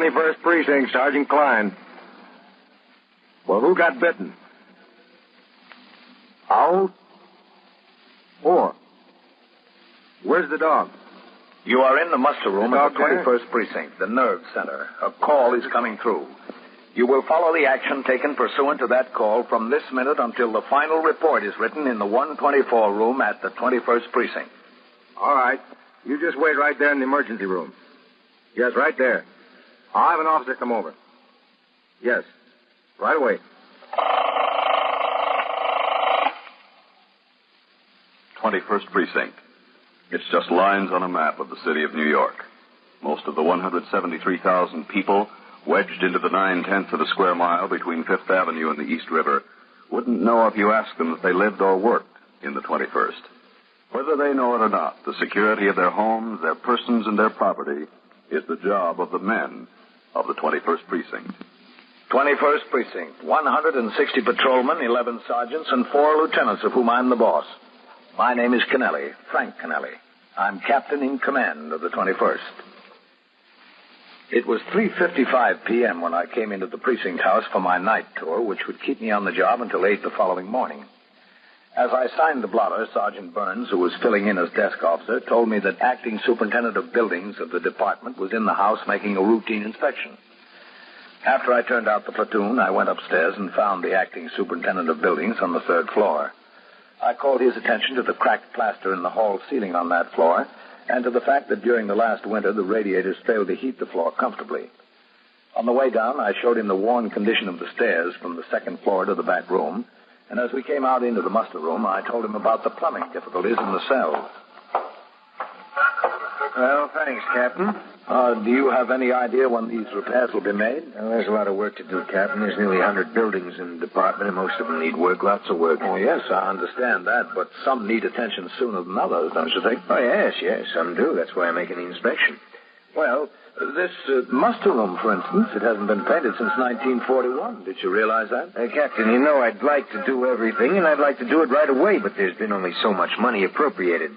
21st Precinct, Sergeant Klein. Well, who got bitten? Owl? 4. Where's the dog? You are in the muster room at the 21st Precinct, the nerve center. A call is coming through. You will follow the action taken pursuant to that call from this minute until the final report is written in the 124 room at the 21st Precinct. All right. You just wait right there in the emergency room. Yes, right there. I'll have an officer come over. Yes. Right away. 21st Precinct. It's just lines on a map of the city of New York. Most of the 173,000 people wedged into the 9/10 of a square mile between Fifth Avenue and the East River wouldn't know if you asked them if they lived or worked in the 21st. Whether they know it or not, the security of their homes, their persons, and their property is the job of the men of the 21st Precinct. 21st Precinct, 160 patrolmen, 11 sergeants, and 4 lieutenants, of whom I'm the boss. My name is Kennelly, Frank Kennelly. I'm captain in command of the 21st. It was 3:55 p.m. when I came into the precinct house for my night tour, which would keep me on the job until 8 the following morning. As I signed the blotter, Sergeant Burns, who was filling in as desk officer, told me that acting superintendent of buildings of the department was in the house making a routine inspection. After I turned out the platoon, I went upstairs and found the acting superintendent of buildings on the 3rd floor. I called his attention to the cracked plaster in the hall ceiling on that floor and to the fact that during the last winter the radiators failed to heat the floor comfortably. On the way down, I showed him the worn condition of the stairs from the 2nd floor to the back room, and as we came out into the muster room, I told him about the plumbing difficulties in the cells. Well, thanks, Captain. Do you have any idea when these repairs will be made? Well, there's a lot of work to do, Captain. There's nearly 100 buildings in the department, and most of them need work, lots of work. Oh, yes, I understand that, but some need attention sooner than others, don't you think? Oh, yes, some do. That's why I'm making the inspection. Well, this muster room, for instance, it hasn't been painted since 1941. Did you realize that? Captain, you know I'd like to do everything, and I'd like to do it right away, but there's been only so much money appropriated.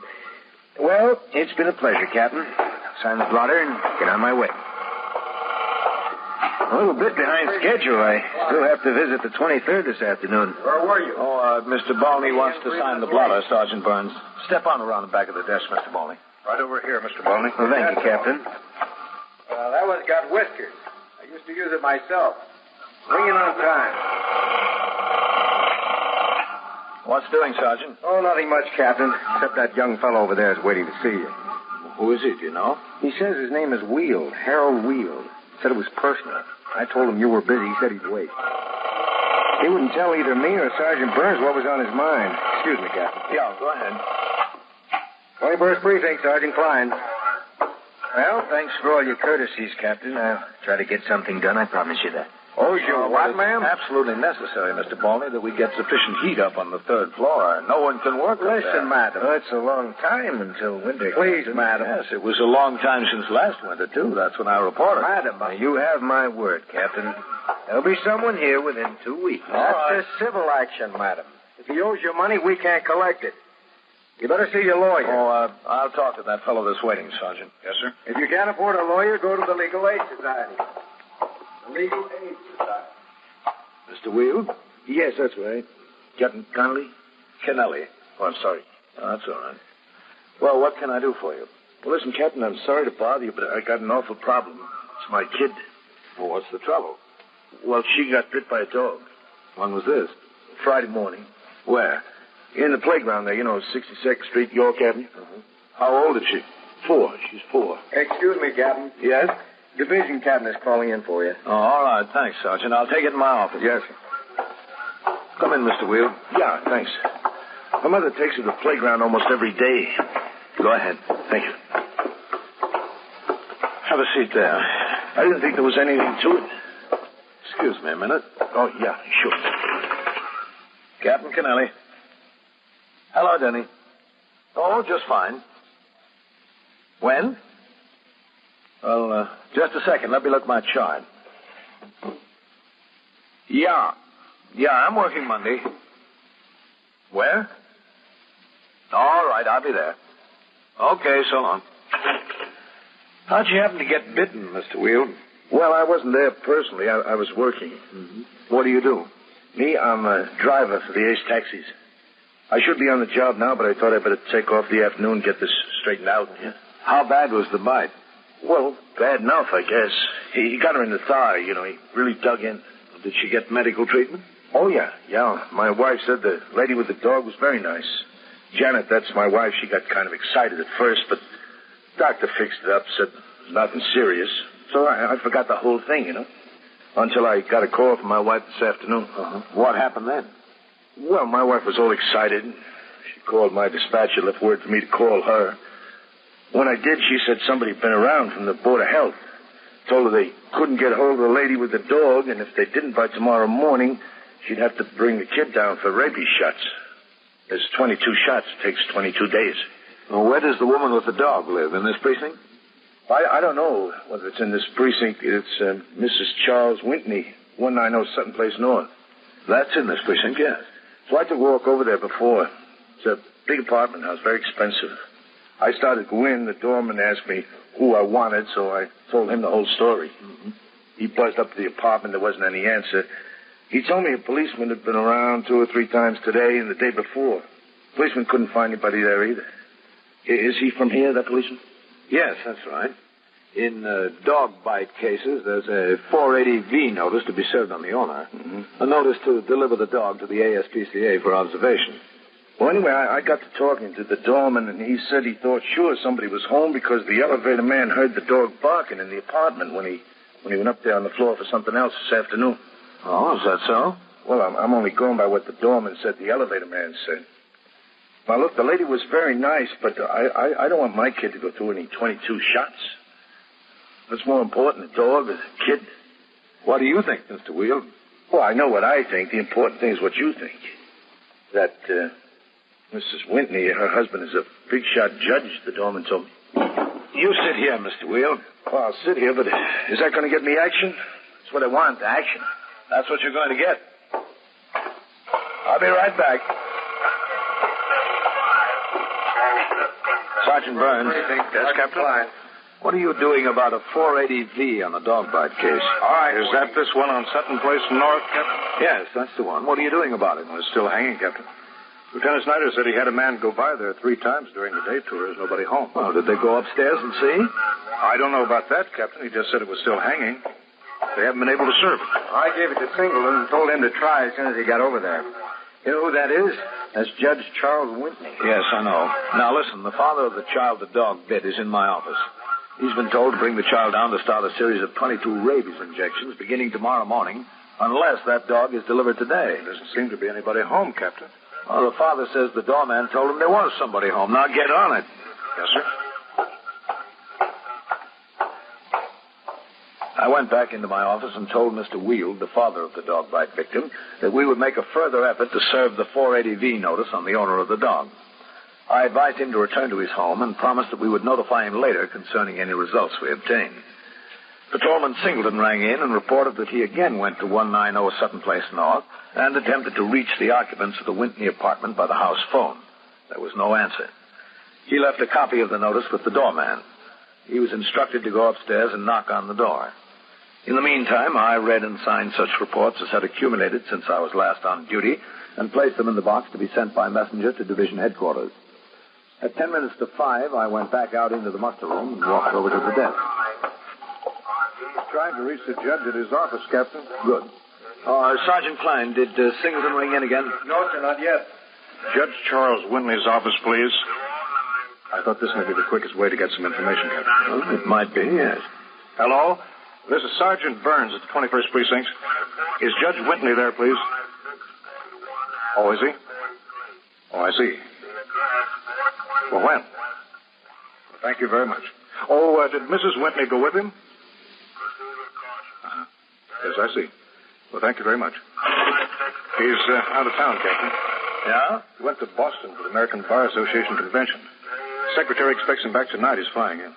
Well, it's been a pleasure, Captain. Sign the blotter and get on my way. A little bit behind schedule. I still have to visit the 23rd this afternoon. Where were you? Mr. Balney wants to sign the blotter, Sergeant Burns. Step on around the back of the desk, Mr. Balney. Right over here, Mr. Balney. Well, thank you, Captain. That one's got whiskers. I used to use it myself. Bring it on time. What's doing, Sergeant? Oh, nothing much, Captain, except that young fellow over there is waiting to see you. Who is he, do you know? He says his name is Weald, Harold Weald. Said it was personal. I told him you were busy. He said he'd wait. He wouldn't tell either me or Sergeant Burns what was on his mind. Excuse me, Captain. Yeah, go ahead. 21st Precinct, Sergeant Klein. Well, thanks for all your courtesies, Captain. I'll try to get something done, I promise you that. Oh, you what, ma'am? Absolutely necessary, Mr. Balney, that we get sufficient heat up on the 3rd floor. No one can work up there. Listen, madam. Well, it's a long time until winter. Please, madam. Yes, it was a long time since last winter, too. That's when I reported. Madam, you have my word, Captain. There'll be someone here within 2 weeks. That's a civil action, madam. If he owes you money, we can't collect it. You better see your lawyer. I'll talk to that fellow that's waiting, Sergeant. Yes, sir. If you can't afford a lawyer, go to the Legal Aid Society. The Legal Aid Society. Mr. Weald? Yes, that's right. Captain Kennelly? Kennelly. Oh, I'm sorry. Oh, that's all right. Well, what can I do for you? Well, listen, Captain, I'm sorry to bother you, but I got an awful problem. It's my kid. Well, what's the trouble? Well, she got bit by a dog. When was this? Friday morning. Where? In the playground there, 62nd Street, York Avenue. Mm-hmm. How old is she? 4. She's 4. Excuse me, Captain. Yes? Division captain is calling in for you. Oh, all right. Thanks, Sergeant. I'll take it in my office. Yes. Come in, Mr. Weald. Yeah, thanks. My mother takes her to the playground almost every day. Go ahead. Thank you. Have a seat there. I didn't think there was anything to it. Excuse me a minute. Oh, yeah, sure. Captain Kennelly. Hello, Denny. Oh, just fine. When? Well, just a second. Let me look at my chart. Yeah, I'm working Monday. Where? All right, I'll be there. Okay, so long. How'd you happen to get bitten, Mr. Weald? Well, I wasn't there personally. I was working. Mm-hmm. What do you do? Me, I'm a driver for the Ace Taxis. I should be on the job now, but I thought I'd better take off the afternoon and get this straightened out. Yeah. How bad was the bite? Well, bad enough, I guess. He got her in the thigh, He really dug in. Did she get medical treatment? Oh, yeah. My wife said the lady with the dog was very nice. Janet, that's my wife. She got kind of excited at first, but the doctor fixed it up, said nothing serious. So I forgot the whole thing, until I got a call from my wife this afternoon. Uh-huh. What happened then? Well, my wife was all excited. She called my dispatcher, left word for me to call her. When I did, she said somebody had been around from the Board of Health. Told her they couldn't get hold of the lady with the dog, and if they didn't by tomorrow morning, she'd have to bring the kid down for rabies shots. There's 22 shots. It takes 22 days. Well, where does the woman with the dog live? In this precinct? I don't know whether it's in this precinct. It's Mrs. Charles Whitney, 190 Sutton Place North. That's in this precinct, yes. So I took a walk over there before. It's a big apartment house, very expensive. I started to go in. The doorman asked me who I wanted, so I told him the whole story. Mm-hmm. He buzzed up to the apartment. There wasn't any answer. He told me a policeman had been around 2 or 3 times today and the day before. Policeman couldn't find anybody there either. Is he from here, that policeman? Yes, that's right. In dog bite cases, there's a 480V notice to be served on the owner. Mm-hmm. A notice to deliver the dog to the ASPCA for observation. Well, anyway, I got to talking to the doorman, and he said he thought sure somebody was home because the elevator man heard the dog barking in the apartment when he went up there on the floor for something else this afternoon. Oh, is that so? Well, I'm only going by what the doorman said the elevator man said. Now, look, the lady was very nice, but I don't want my kid to go through any 22 shots. What's more important, a dog or a kid? What do you think, Mr. Wheel? Well, I know what I think. The important thing is what you think. That Mrs. Whitney, her husband, is a big-shot judge, the doorman told me. You sit here, Mr. Wheel. Well, I'll sit here, but is that going to get me action? That's what I want, action. That's what you're going to get. I'll be right back. Sergeant Burns. Yes, Captain. What are you doing about a 480V on the dog bite case? All right, is that this one on Sutton Place North, Captain? Yes, that's the one. What are you doing about it? It's still hanging, Captain. Lieutenant Snyder said he had a man go by there 3 times during the day tour. There's nobody home. Well, did they go upstairs and see? I don't know about that, Captain. He just said it was still hanging. They haven't been able to serve it. I gave it to Singleton and told him to try as soon as he got over there. You know who that is? That's Judge Charles Whitney. Yes, I know. Now, listen, the father of the child the dog bit is in my office. He's been told to bring the child down to start a series of 22 rabies injections beginning tomorrow morning, unless that dog is delivered today. There doesn't seem to be anybody home, Captain. Well, the father says the doorman told him there was somebody home. Now, get on it. Yes, sir. I went back into my office and told Mr. Weald, the father of the dog bite victim, that we would make a further effort to serve the 480V notice on the owner of the dog. I advised him to return to his home and promised that we would notify him later concerning any results we obtained. Patrolman Singleton rang in and reported that he again went to 190 Sutton Place North and attempted to reach the occupants of the Whitney apartment by the house phone. There was no answer. He left a copy of the notice with the doorman. He was instructed to go upstairs and knock on the door. In the meantime, I read and signed such reports as had accumulated since I was last on duty and placed them in the box to be sent by messenger to division headquarters. At 5 minutes, I went back out into the muster room and walked over to the desk. He's trying to reach the judge at his office, Captain. Good. Sergeant Klein, did Singleton ring in again? No, sir, not yet. Judge Charles Whitney's office, please. I thought this might be the quickest way to get some information, Captain. Well, it might be, yes. Hello? This is Sergeant Burns at the 21st Precinct. Is Judge Whitney there, please? Oh, is he? Oh, I see. Well, when? Well, thank you very much. Oh, did Mrs. Whitney go with him? Yes, I see. Well, thank you very much. He's out of town, Captain. Yeah? He went to Boston for the American Bar Association convention. Secretary expects him back tonight. He's flying in.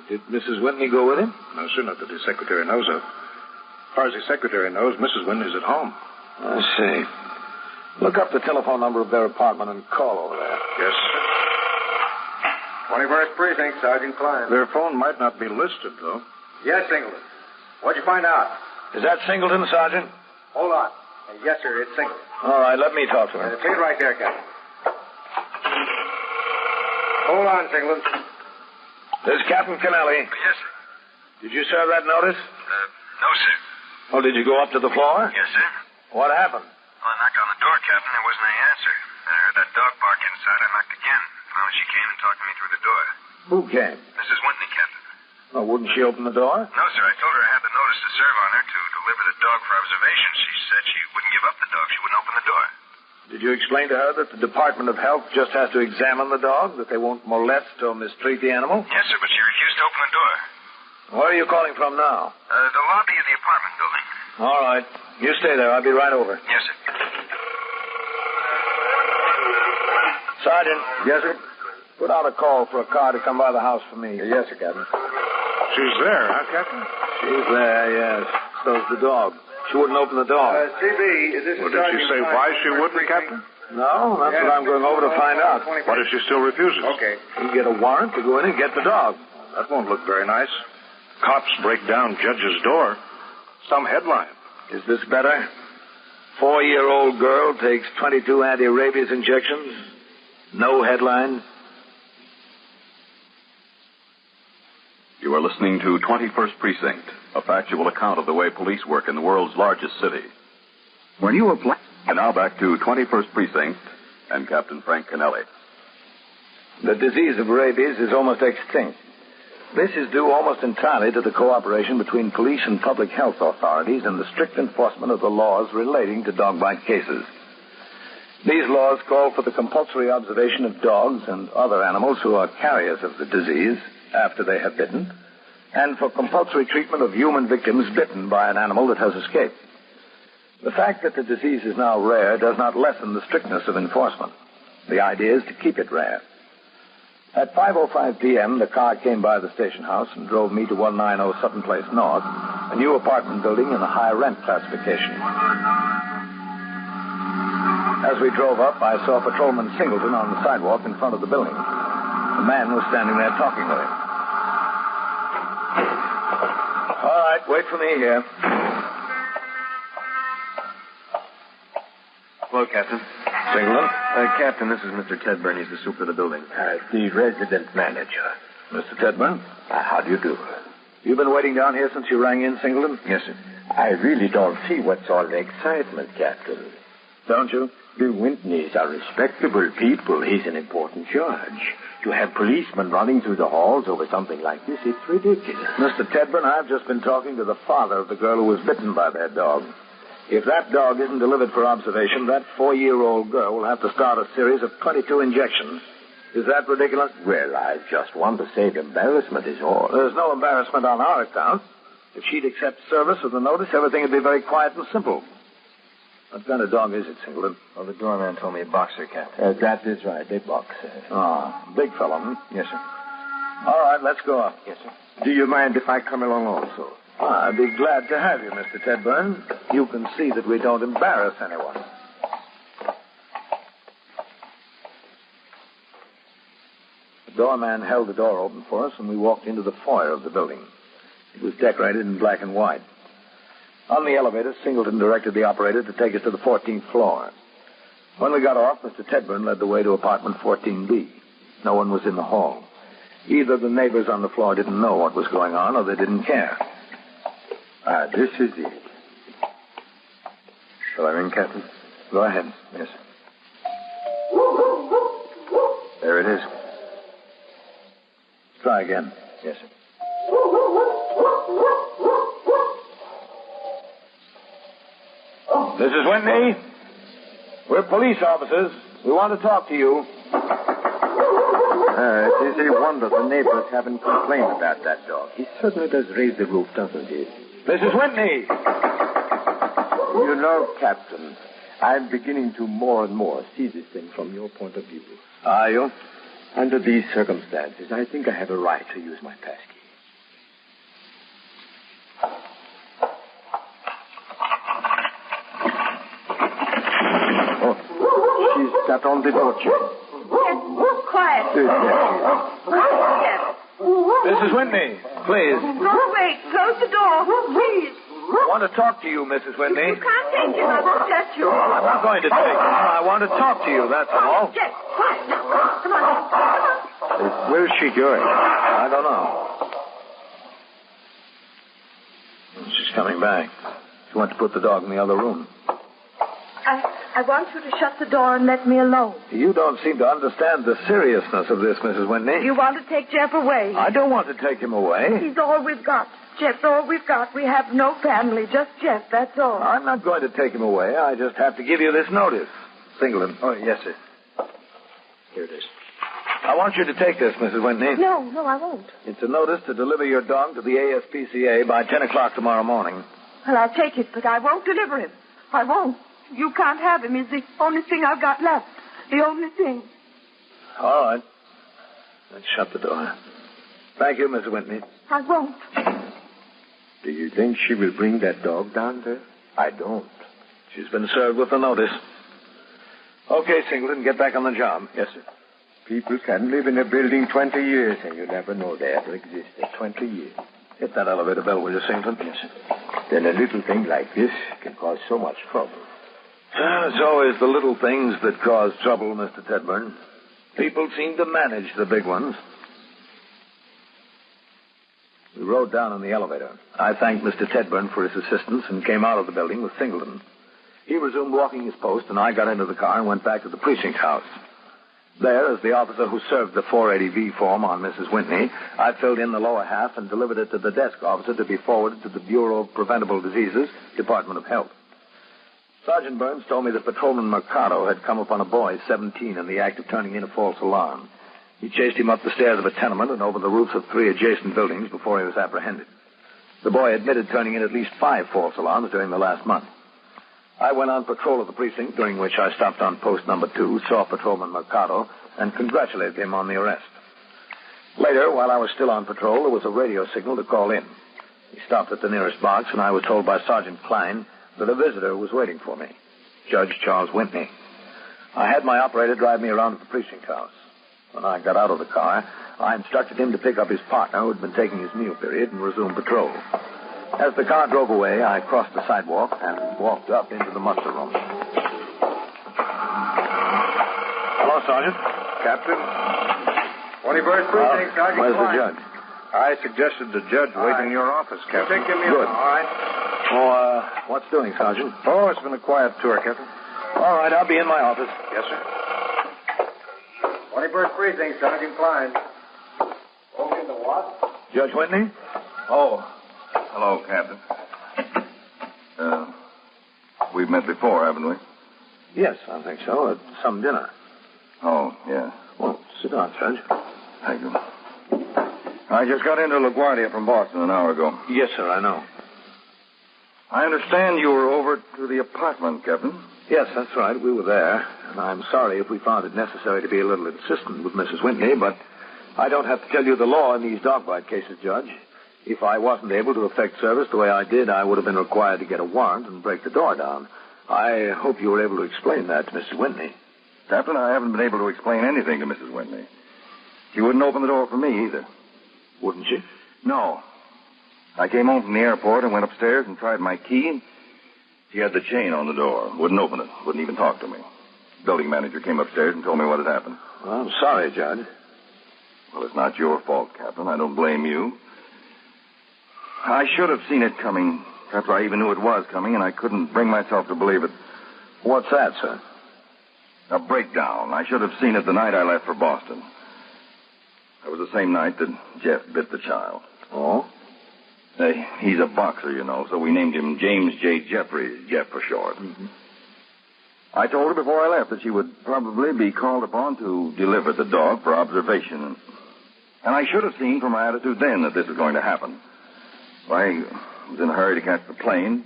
Did Mrs. Whitney go with him? No, sir, not that the secretary knows of. As far as the secretary knows, Mrs. Whitney's at home. I see. Look up the telephone number of their apartment and call over there. Yes. 21st Precinct, Sergeant Klein. Their phone might not be listed, though. Yes, Singleton. What'd you find out? Is that Singleton, Sergeant? Hold on. Yes, sir, it's Singleton. All right, let me talk to him. Take it right there, Captain. Hold on, Singleton. This is Captain Kennelly. Yes, sir. Did you serve that notice? No, sir. Oh, did you go up to the floor? Yes, sir. What happened? Well, I knocked on the door, Captain. There wasn't any answer. Then I heard that dog bark inside. I knocked again. Finally, she came and talked to me through the door. Who came? Mrs. Whitney, Captain. Oh, wouldn't she open the door? No, sir. I told her I had the notice to serve on her to deliver the dog for observation. She said she wouldn't give up the dog. She wouldn't open the door. Did you explain to her that the Department of Health just has to examine the dog, that they won't molest or mistreat the animal? Yes, sir, but she refused to open the door. Where are you calling from now? The lobby of the apartment building. All right. You stay there. I'll be right over. Yes, sir. Sergeant. Yes, sir? Put out a call for a car to come by the house for me. Yes, sir, Captain. She's there, huh, Captain? She's there, yes. So's the dog. She wouldn't open the door. CB, this is Well, did she say why she wouldn't, Captain? No, that's what I'm going over to find out. What if she still refuses? Okay. You get a warrant to go in and get the dog. That won't look very nice. Cops break down judge's door. Some headline. Is this better? 4-year-old girl takes 22 anti-rabies injections. No headline. You are listening to 21st Precinct, a factual account of the way police work in the world's largest city. When you apply... And now back to 21st Precinct and Captain Frank Kennelly. The disease of rabies is almost extinct. This is due almost entirely to the cooperation between police and public health authorities and the strict enforcement of the laws relating to dog bite cases. These laws call for the compulsory observation of dogs and other animals who are carriers of the disease after they have bitten, and for compulsory treatment of human victims bitten by an animal that has escaped. The fact that the disease is now rare does not lessen the strictness of enforcement. The idea is to keep it rare. At 5:05 p.m., the car came by the station house and drove me to 190 Sutton Place North, a new apartment building in a high-rent classification. As we drove up, I saw Patrolman Singleton on the sidewalk in front of the building. The man was standing there talking with him. All right, wait for me here. Hello, Captain. Singleton? Captain, this is Mr. Tedburn. He's the super of the building. The resident manager. Mr. Tedburn? How do you do? You've been waiting down here since you rang in, Singleton? Yes, sir. I really don't see what's all the excitement, Captain. Don't you? The Whitneys are respectable people. He's an important judge. To have policemen running through the halls over something like this, it's ridiculous. Mr. Tedburn, I've just been talking to the father of the girl who was bitten by that dog. If that dog isn't delivered for observation, that 4-year-old girl will have to start a series of 22 injections. Is that ridiculous? Well, I just want to save embarrassment is all. There's no embarrassment on our account. If she'd accept service with the notice, everything would be very quiet and simple. What kind of dog is it, Singleton? Well, the doorman told me a boxer, Captain. That is right, a boxer. Ah, big fellow, hmm? Yes, sir. All right, let's go up. Yes, sir. Do you mind if I come along also? I'd be glad to have you, Mr. Tedburn. You can see that we don't embarrass anyone. The doorman held the door open for us, and we walked into the foyer of the building. It was decorated in black and white. On the elevator, Singleton directed the operator to take us to the 14th floor. When we got off, Mr. Tedburn led the way to apartment 14B. No one was in the hall. Either the neighbors on the floor didn't know what was going on, or they didn't care. This is it. Shall I ring, Captain? Go ahead. Yes, sir. There it is. Try again. Yes, sir. This is Whitney. We're police officers. We want to talk to you. It is a wonder the neighbors haven't complained about that dog. He certainly does raise the roof, doesn't he? This is Whitney. You know, Captain, I'm beginning to more and more see this thing from your point of view. Are you? Under these circumstances, I think I have a right to use my passkey. Oh, she's got on the door chain. Yes, quiet. Yes, Yes. This Mrs. Whitney, please. Go away. Close the door. Please. I want to talk to you, Mrs. Whitney. You can't take him. I won't let you. I'm not going to take him. I want to talk to you, that's all. Jeff, quiet now. Come on. Where's she going? I don't know. She's coming back. She went to put the dog in the other room. I want you to shut the door and let me alone. You don't seem to understand the seriousness of this, Mrs. Whitney. You want to take Jeff away. I don't want to take him away. He's all we've got. Jeff's all we've got. We have no family, just Jeff, that's all. I'm not going to take him away. I just have to give you this notice. Singleton. Oh, yes, sir. Here it is. I want you to take this, Mrs. Whitney. No, I won't. It's a notice to deliver your dog to the ASPCA by 10 o'clock tomorrow morning. Well, I'll take it, but I won't deliver him. I won't. You can't have him. He's the only thing I've got left. The only thing. All right. Let's shut the door. Thank you, Mrs. Whitney. I won't. Do you think she will bring that dog down there? I don't. She's been served with the notice. Okay, Singleton, get back on the job. Yes, sir. People can live in a building 20 years, and you never know they ever existed. 20 years. Hit that elevator bell, will you, Singleton? Yes, sir. Then a little thing like this can cause so much trouble. It's always the little things that cause trouble, Mr. Tedburn. People seem to manage the big ones. We rode down in the elevator. I thanked Mr. Tedburn for his assistance and came out of the building with Singleton. He resumed walking his post, and I got into the car and went back to the precinct house. There, as the officer who served the 480V form on Mrs. Whitney, I filled in the lower half and delivered it to the desk officer to be forwarded to the Bureau of Preventable Diseases, Department of Health. Sergeant Burns told me that Patrolman Mercado had come upon a boy, 17, in the act of turning in a false alarm. He chased him up the stairs of a tenement and over the roofs of 3 adjacent buildings before he was apprehended. The boy admitted turning in at least 5 false alarms during the last month. I went on patrol of the precinct, during which I stopped on post number 2, saw Patrolman Mercado, and congratulated him on the arrest. Later, while I was still on patrol, there was a radio signal to call in. He stopped at the nearest box, and I was told by Sergeant Klein that a visitor was waiting for me, Judge Charles Whitney. I had my operator drive me around to the precinct house. When I got out of the car, I instructed him to pick up his partner, who had been taking his meal period, and resume patrol. As the car drove away, I crossed the sidewalk and walked up into the muster room. Hello, Sergeant. Captain. 21st Precinct, Sergeant Where's the Klein. judge? I suggested the judge wait in your office, Captain. Take him in. Good. All right. Oh, what's doing, Sergeant? Oh, it's been a quiet tour, Captain. All right, I'll be in my office. Yes, sir. 21st Precinct, Sergeant Klein. Open the what? Judge Whitney? Oh, hello, Captain. We've met before, haven't we? Yes, I think so, at some dinner. Oh, yeah. Well, sit down, Judge. Thank you. I just got into LaGuardia from Boston an hour ago. Yes, sir, I know. I understand you were over to the apartment, Captain. Yes, that's right. We were there. And I'm sorry if we found it necessary to be a little insistent with Mrs. Whitney, but I don't have to tell you the law in these dog bite cases, Judge. If I wasn't able to effect service the way I did, I would have been required to get a warrant and break the door down. I hope you were able to explain that to Mrs. Whitney. Captain, I haven't been able to explain anything to Mrs. Whitney. She wouldn't open the door for me either. Wouldn't she? No. I came home from the airport and went upstairs and tried my key, and she had the chain on the door. Wouldn't open it. Wouldn't even talk to me. Building manager came upstairs and told me what had happened. Well, I'm sorry, Judge. Well, it's not your fault, Captain. I don't blame you. I should have seen it coming. Perhaps I even knew it was coming, and I couldn't bring myself to believe it. What's that, sir? A breakdown. I should have seen it the night I left for Boston. That was the same night that Jeff bit the child. Oh? He's a boxer, you know, so we named him James J. Jeffries, Jeff for short. Mm-hmm. I told her before I left that she would probably be called upon to deliver the dog for observation. And I should have seen from her attitude then that this was going to happen. I was in a hurry to catch the plane.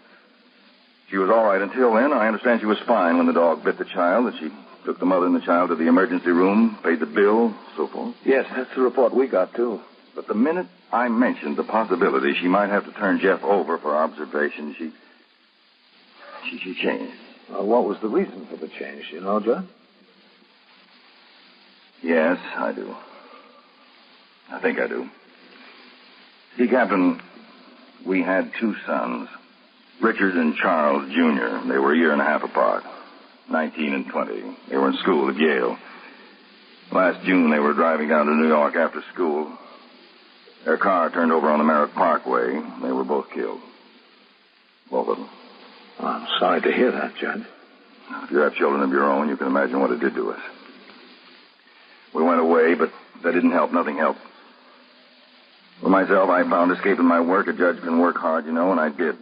She was all right until then. I understand she was fine when the dog bit the child, that she took the mother and the child to the emergency room, paid the bill, so forth. Yes, that's the report we got, too. But the minute I mentioned the possibility she might have to turn Jeff over for observation, she changed. What was the reason for the change, you know, Judge? Yes, I do. I think I do. See, Captain, we had two sons, Richard and Charles, Jr. They were a year and a half apart, 19 and 20. They were in school at Yale. Last June, they were driving down to New York after school. Their car turned over on the Merrick Parkway. They were both killed. Both of them. Well, I'm sorry to hear that, Judge. If you have children of your own, you can imagine what it did to us. We went away, but that didn't help. Nothing helped. For myself, I found escaping my work. A judge can work hard, and I did.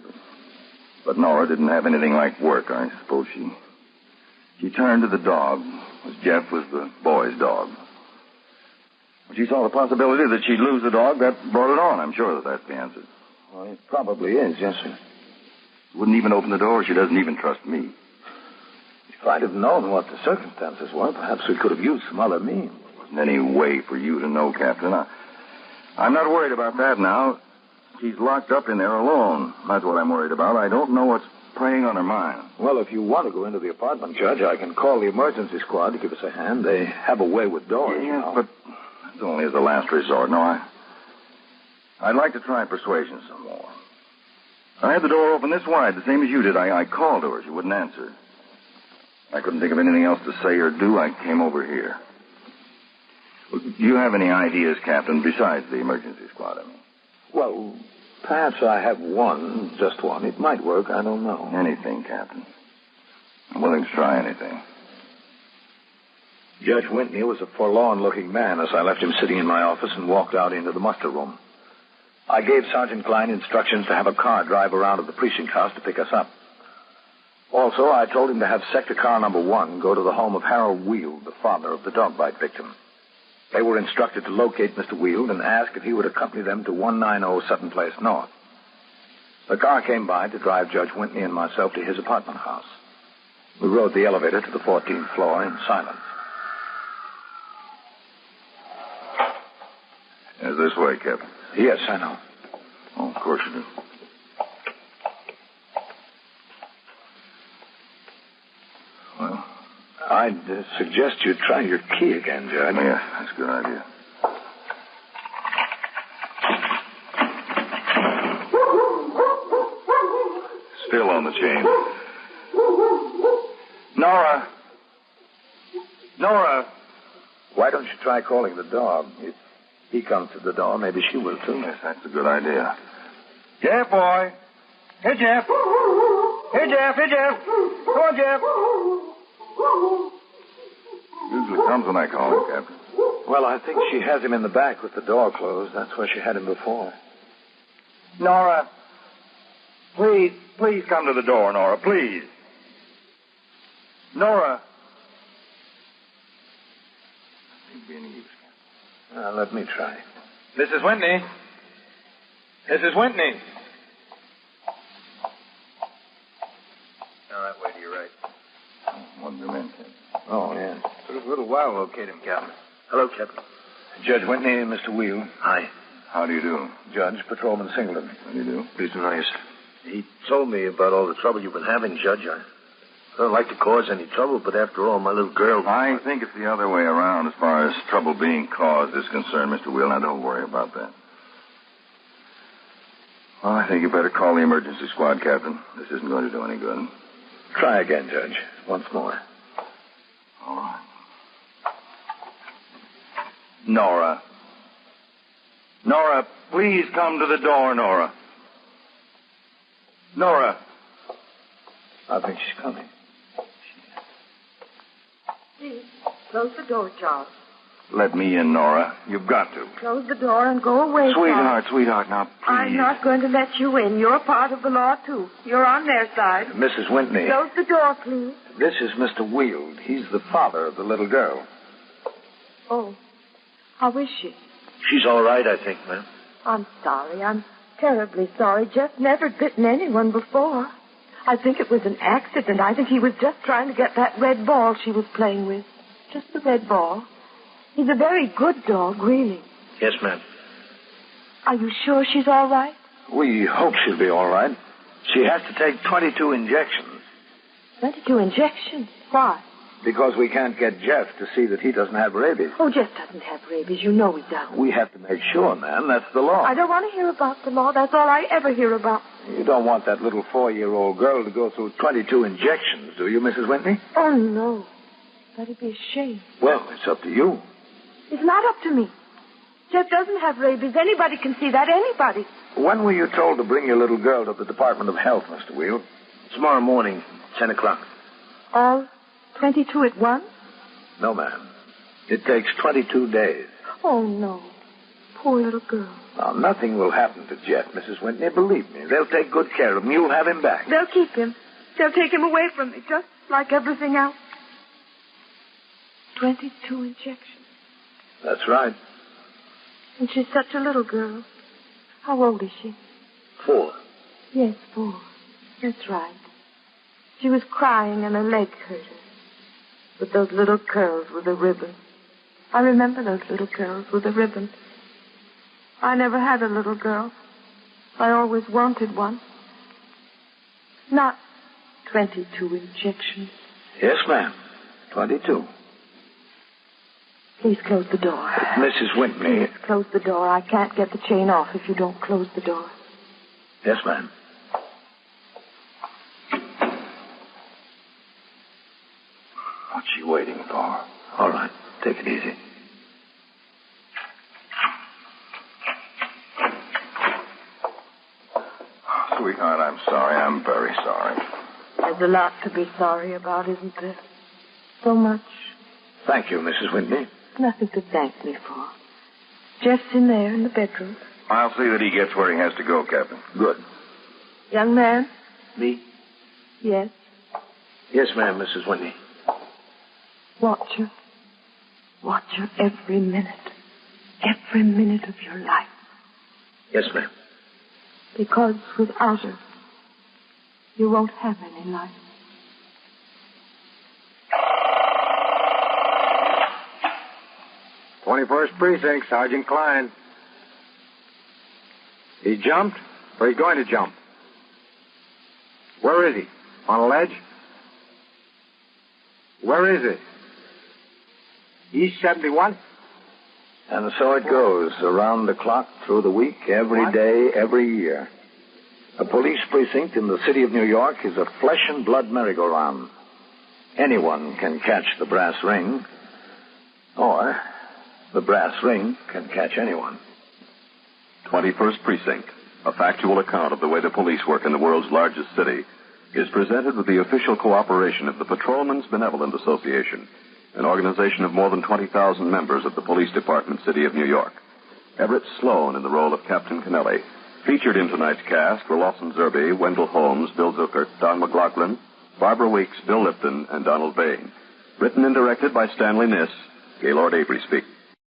But Nora didn't have anything like work. I suppose she turned to the dog. Jeff was the boy's dog. When she saw the possibility that she'd lose the dog, that brought it on. I'm sure that's the answer. Well, it probably is, yes, sir. She wouldn't even open the door. She doesn't even trust me. If I'd have known what the circumstances were, perhaps we could have used some other means. There wasn't any way for you to know, Captain. I'm not worried about that now. She's locked up in there alone. That's what I'm worried about. I don't know what's preying on her mind. Well, if you want to go into the apartment, Judge, I can call the emergency squad to give us a hand. They have a way with doors. Yes, but it's only as a last resort. No, I'd like to try persuasion some more. I had the door open this wide, the same as you did. I called to her. She wouldn't answer. I couldn't think of anything else to say or do. I came over here. Do you have any ideas, Captain, besides the emergency squad? Well, perhaps I have one, just one. It might work. I don't know. Anything, Captain. I'm willing to try anything. Judge Whitney was a forlorn-looking man as I left him sitting in my office and walked out into the muster room. I gave Sergeant Klein instructions to have a car drive around to the precinct house to pick us up. Also, I told him to have sector car number 1 go to the home of Harold Weald, the father of the dog bite victim. They were instructed to locate Mr. Weald and ask if he would accompany them to 190 Sutton Place North. The car came by to drive Judge Whitney and myself to his apartment house. We rode the elevator to the 14th floor in silence. Is this way, Captain? Yes, I know. Oh, of course you do. Well, I'd suggest you try your key again, Judge. Yeah, that's a good idea. Still on the chain. Nora! Nora! Why don't you try calling the dog? If he comes to the door, maybe she will, too. Yes, that's a good idea. Jeff, boy. Hey, Jeff. Hey, Jeff. Hey, Jeff. Come on, Jeff. Usually comes when I call him, Captain. Well, I think she has him in the back with the door closed. That's where she had him before. Nora, please come to the door, Nora, please. Nora. Let me try. Mrs. Whitney. Mrs. Whitney. All right, wait till you're right. One of your men, Captain. Oh, yeah. Took a little while to locate him, Captain. Hello, Captain. Judge Whitney and Mr. Weald. Hi. How do you do? Judge, Patrolman Singleton. How do you do? He's nice. He told me about all the trouble you've been having, Judge. I don't like to cause any trouble, but after all, my little girl... I think it's the other way around as far as trouble being caused is concerned, Mr. Weald. Now, don't worry about that. Well, I think you better call the emergency squad, Captain. This isn't going to do any good. Try again, Judge. Once more. All right. Nora. Nora, please come to the door, Nora. Nora. I think she's coming. Please, close the door, Charles. Let me in, Nora. You've got to. Close the door and go away, Sweetheart, now, please. I'm not going to let you in. You're part of the law, too. You're on their side. Mrs. Whitney. Close the door, please. This is Mr. Weald. He's the father of the little girl. Oh, how is she? She's all right, I think, ma'am. I'm sorry. I'm terribly sorry. Jeff never bitten anyone before. I think it was an accident. I think he was just trying to get that red ball she was playing with. Just the red ball. He's a very good dog, really. Yes, ma'am. Are you sure she's all right? We hope she'll be all right. She has to take 22 injections. 22 injections? Why? Because we can't get Jeff to see that he doesn't have rabies. Oh, Jeff doesn't have rabies. You know he doesn't. We have to make sure, ma'am. That's the law. I don't want to hear about the law. That's all I ever hear about. You don't want that little 4-year-old girl to go through 22 injections, do you, Mrs. Whitney? Oh, no. That'd be a shame. Well, it's up to you. It's not up to me. Jeff doesn't have rabies. Anybody can see that. Anybody. When were you told to bring your little girl to the Department of Health, Mr. Wheel? Tomorrow morning, 10 o'clock. All 22 at once? No, ma'am. It takes 22 days. Oh, no. Poor little girl. Now, nothing will happen to Jeff, Mrs. Whitney. Believe me. They'll take good care of him. You'll have him back. They'll keep him. They'll take him away from me, just like everything else. 22 injections. That's right. And she's such a little girl. How old is she? 4. Yes, 4. That's right. She was crying and her leg hurt her. With those little curls with a ribbon. I remember those little curls with a ribbon. I never had a little girl. I always wanted one. Not 22 injections. Yes, ma'am. 22. Please close the door. Mrs. Whitney. Please close the door. I can't get the chain off if you don't close the door. Yes, ma'am. What's she waiting for? All right. Take it easy. Sweetheart, I'm sorry. I'm very sorry. There's a lot to be sorry about, isn't there? So much. Thank you, Mrs. Whitney. Nothing to thank me for. Jeff's in there in the bedroom. I'll see that he gets where he has to go, Captain. Good. Young man? Me? Yes. Yes, ma'am, Mrs. Whitney. Watch her. Watch her every minute. Every minute of your life. Yes, ma'am. Because without her, you won't have any life. "21st Precinct, Sergeant Klein. He jumped, or he's going to jump? Where is he? On a ledge? Where is it? East 71? And so it goes, around the clock, through the week, every day, every year. A police precinct in the city of New York is a flesh and blood merry-go-round. Anyone can catch the brass ring, or the brass ring can catch anyone. 21st Precinct, a factual account of the way the police work in the world's largest city, is presented with the official cooperation of the Patrolmen's Benevolent Association, an organization of more than 20,000 members of the Police Department, City of New York. Everett Sloane in the role of Captain Kennelly. Featured in tonight's cast were Lawson Zerbe, Wendell Holmes, Bill Zuckert, Don McLaughlin, Barbara Weeks, Bill Lipton, and Donald Bain. Written and directed by Stanley Niss. Gaylord Avery speaking.